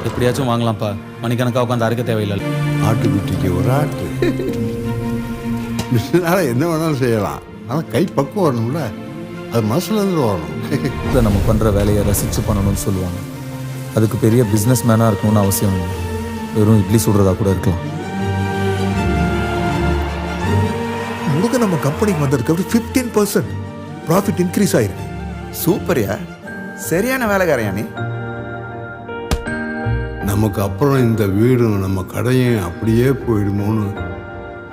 எப்படியாச்சும் வாங்கலாம்ப்பா. மணிக்கணக்காக உட்காந்து அரைக்க தேவையில்லை. ஆட்டுக்குட்டிக்கு ஒரு ஆட்டு. மிஷினால் என்ன வேணாலும் செய்யலாம், ஆனால் கை பக்குவம் வரணும்ல, அது மனசுலேருந்து வரணும். இல்லை, நம்ம பண்ணுற வேலையை ரசித்து பண்ணணும்னு சொல்லுவாங்க. அதுக்கு பெரிய பிஸ்னஸ் மேனாக இருக்கணும்னு அவசியம் இல்லை. வெறும் இட்லி சுடுறதா கூட இருக்கலாம். முருகன் நம்ம கம்பெனிக்கு வந்ததுக்கு 15% ப்ராஃபிட் இன்க்ரீஸ் ஆயிருக்கு. சூப்பர்யா, சரியான வேலைக்காரையா நீ. நமக்கு அப்புறம் இந்த வீடும் நம்ம கடையும் அப்படியே போயிடுமோன்னு.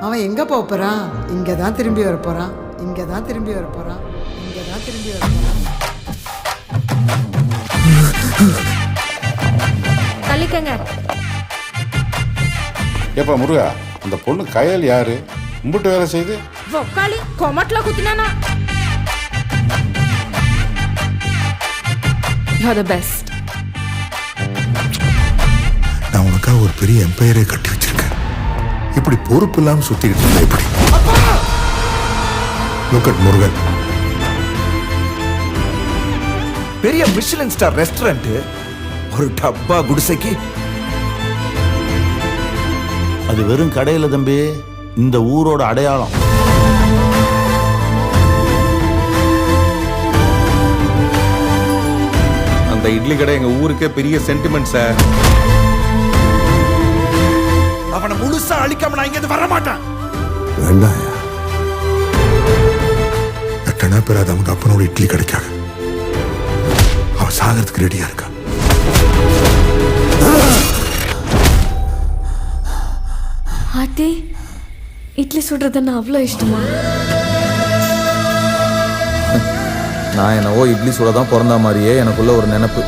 அவன் எங்கே போக போகிறான்? இங்கே தான் திரும்பி வர போகிறான், இங்கே தான் திரும்பி வர போகிறான், இங்கே தான் திரும்பி வர போகிறான். தள்ளிக்கங்க. ஏப்பா முருகா, அந்த பொண்ணு கயல் யாரு? கும்பிட்டு வேலை செய்து ஒக்காளி கொமட்டில் குத்தினா. You're the best. நான் உனக்காக ஒரு பெரிய எம்பையரே கட்டி வச்சிருக்கேன். இப்படி பொறுப்பு இல்லாம சுத்திக்கிட்டு இருந்தா இப்படி. Look at Murugan. பெரிய மிஷிலின் ஸ்டார் ரெஸ்டாரண்ட், ஒரு டப்பா குடிசைக்கு. அது வெறும் கடையில் தம்பி, இந்த ஊரோட அடையாளம். அந்த இட்லி கடை எங்க ஊருக்கே பெரிய சென்டிமெண்ட் சார். அவனை முழுசா அழிக்காம நான் இங்க வர மாட்டேன். வேண்டாம், எட்டனா பேர் அது அவங்க அப்பனோட இட்லி கிடைக்காக அவ சாகிறதுக்கு ரெடியா இருக்கா. ஆத்தி, இட்லி சுடுறதுன்னா அவ்வளோ இஷ்டமா? நான் என்னவோ இட்லி சுட தான் பிறந்த மாதிரியே எனக்குள்ள ஒரு நினைப்பு.